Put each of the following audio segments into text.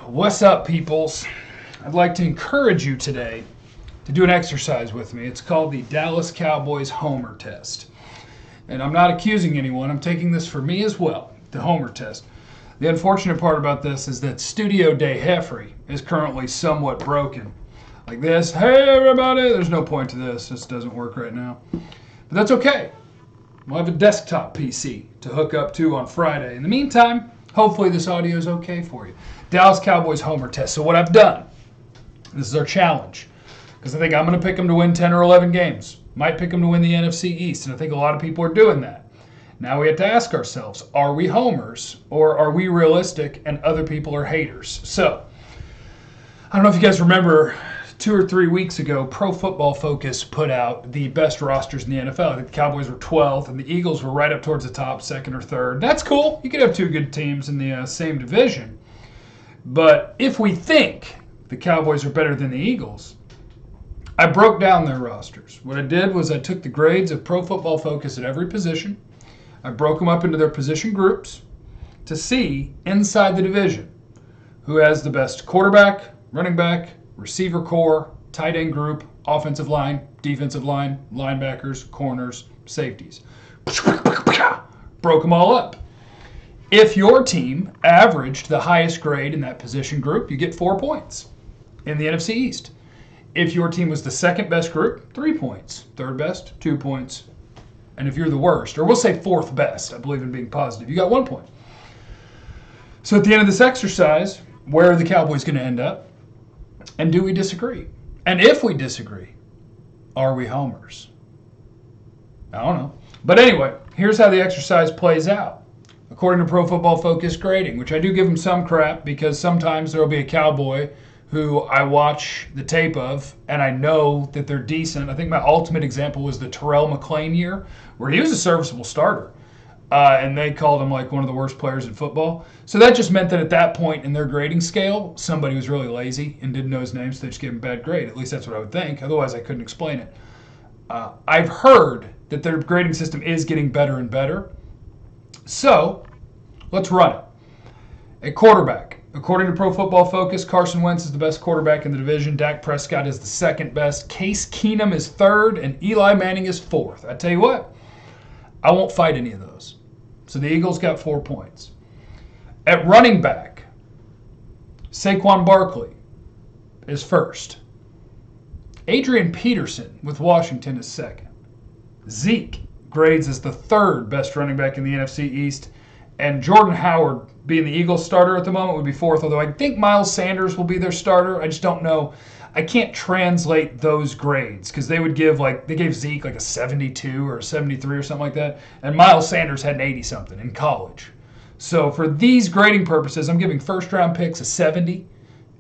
What's up, peoples? I'd like to encourage you today to do an exercise with me. It's called the Dallas Cowboys Homer Test. And I'm not accusing anyone. I'm taking this for me as well, the Homer Test. The unfortunate part about this is that Studio De Heffrey is currently somewhat broken. Like this, hey everybody, there's no point to this. This doesn't work right now. But that's okay. We'll have a desktop PC to hook up to on Friday. In the meantime, hopefully this audio is okay for you. Dallas Cowboys Homer Test. So what I've done, this is our challenge, because I think I'm going to pick them to win 10 or 11 games. Might pick them to win the NFC East, and I think a lot of people are doing that. Now we have to ask ourselves, are we homers or are we realistic and other people are haters? So, I don't know if you guys remember 2 or 3 weeks ago, Pro Football Focus put out the best rosters in the NFL. I think the Cowboys were 12th and the Eagles were right up towards the top, 2nd or 3rd. That's cool. You could have 2 good teams in the same division. But if we think the Cowboys are better than the Eagles, I broke down their rosters. What I did was I took the grades of Pro Football Focus at every position. I broke them up into their position groups to see inside the division who has the best quarterback, running back, receiver core, tight end group, offensive line, defensive line, linebackers, corners, safeties. Broke them all up. If your team averaged the highest grade in that position group, you get 4 points in the NFC East. If your team was the second best group, 3 points. Third best, 2 points. And if you're the worst, or we'll say fourth best, I believe in being positive, you got 1 point. So at the end of this exercise, where are the Cowboys going to end up? And do we disagree? And if we disagree, are we homers? I don't know. But anyway, here's how the exercise plays out. According to Pro Football Focus grading, which I do give them some crap because sometimes there will be a Cowboy who I watch the tape of and I know that they're decent. I think my ultimate example was the Terrell McClain year where he was a serviceable starter. And they called him like one of the worst players in football. So that just meant that at that point in their grading scale, somebody was really lazy and didn't know his name, so they just gave him a bad grade. At least that's what I would think. Otherwise, I couldn't explain it. I've heard that their grading system is getting better and better. So let's run it. At quarterback, according to Pro Football Focus, Carson Wentz is the best quarterback in the division. Dak Prescott is the second best. Case Keenum is third, and Eli Manning is fourth. I tell you what, I won't fight any of those. So the Eagles got 4 points. At running back, Saquon Barkley is first. Adrian Peterson with Washington is second. Zeke grades as the third best running back in the NFC East. And Jordan Howard, being the Eagles starter at the moment, would be fourth, although I think Miles Sanders will be their starter. I just don't know. I can't translate those grades because they would give they gave Zeke like a 72 or a 73 or something like that. And Miles Sanders had an 80-something in college. So for these grading purposes, I'm giving first-round picks a 70.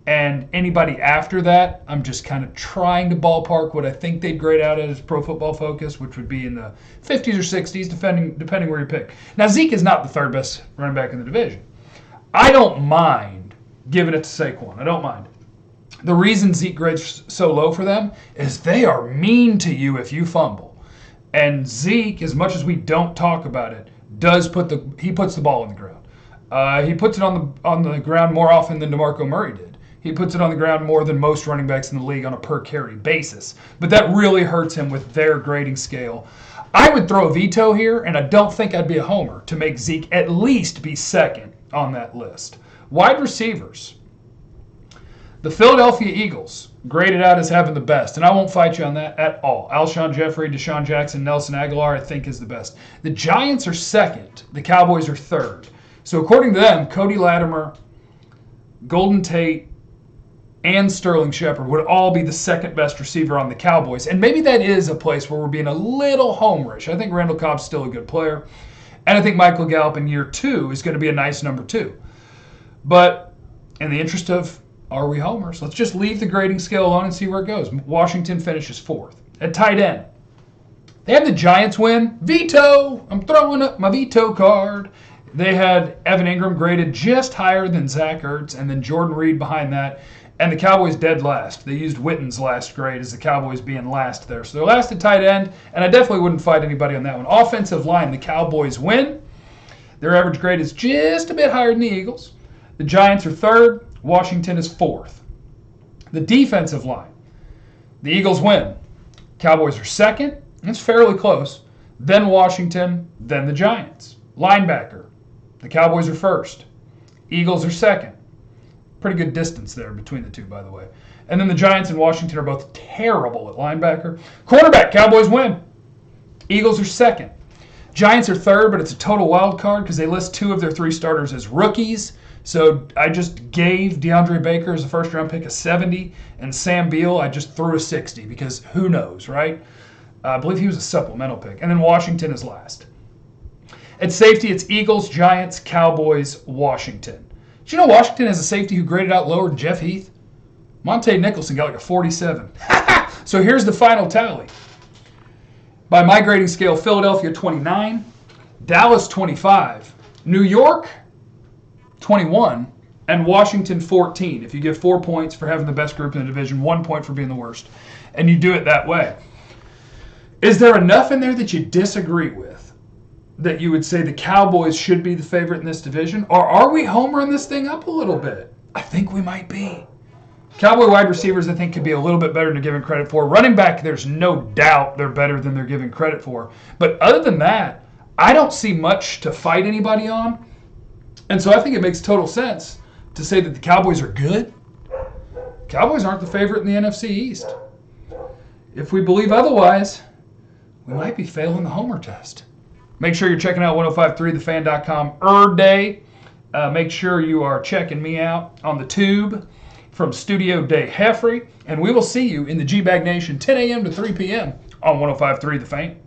And anybody after that, I'm just kind of trying to ballpark what I think they'd grade out as Pro Football Focus, which would be in the 50s or 60s, depending where you pick. Now, Zeke is not the third best running back in the division. I don't mind giving it to Saquon. I don't mind. The reason Zeke grades so low for them is they are mean to you if you fumble. And Zeke, as much as we don't talk about it, he puts the ball on the ground. He puts it on the ground more often than DeMarco Murray did. He puts it on the ground more than most running backs in the league on a per carry basis. But that really hurts him with their grading scale. I would throw a veto here, and I don't think I'd be a homer to make Zeke at least be second on that list. Wide receivers. The Philadelphia Eagles graded out as having the best, and I won't fight you on that at all. Alshon Jeffrey, Deshaun Jackson, Nelson Aguilar, I think is the best. The Giants are second. The Cowboys are third. So according to them, Cody Latimer, Golden Tate, and Sterling Shepard would all be the second best receiver on the Cowboys. And maybe that is a place where we're being a little homerish. I think Randall Cobb's still a good player. And I think Michael Gallup in year 2 is going to be a nice number 2. But in the interest of are we homers, let's just leave the grading scale alone and see where it goes. Washington finishes 4th. At tight end, they had the Giants win. Veto! I'm throwing up my veto card. They had Evan Ingram graded just higher than Zach Ertz and then Jordan Reed behind that. And the Cowboys dead last. They used Witten's last grade as the Cowboys being last there. So they're last at tight end, and I definitely wouldn't fight anybody on that one. Offensive line, the Cowboys win. Their average grade is just a bit higher than the Eagles. The Giants are third. Washington is 4th. The defensive line, the Eagles win. Cowboys are 2nd. It's fairly close. Then Washington, then the Giants. Linebacker, the Cowboys are 1st. Eagles are 2nd. Pretty good distance there between the two, by the way. And then the Giants and Washington are both terrible at linebacker. Quarterback, Cowboys win. Eagles are 2nd. Giants are 3rd, but it's a total wild card because they list 2 of their 3 starters as rookies. So I just gave DeAndre Baker as a first-round pick a 70, and Sam Beal I just threw a 60 because who knows, right? I believe he was a supplemental pick. And then Washington is last. At safety, it's Eagles, Giants, Cowboys, Washington. Did you know Washington has a safety who graded out lower than Jeff Heath? Monte Nicholson got like a 47. So here's the final tally. By my grading scale, Philadelphia 29, Dallas 25, New York 21, and Washington 14. If you give 4 points for having the best group in the division, 1 point for being the worst. And you do it that way. Is there enough in there that you disagree with? That you would say the Cowboys should be the favorite in this division? Or are we homering this thing up a little bit? I think we might be. Cowboy wide receivers, I think, could be a little bit better than they're given credit for. Running back, there's no doubt they're better than they're given credit for. But other than that, I don't see much to fight anybody on. And so I think it makes total sense to say that the Cowboys are good. Cowboys aren't the favorite in the NFC East. If we believe otherwise, we might be failing the homer test. Make sure you're checking out 1053thefan.com day. Make sure you are checking me out on the tube from Studio Day Heffrey. And we will see you in the G-Bag Nation 10 a.m. to 3 p.m. on 1053 The Fan.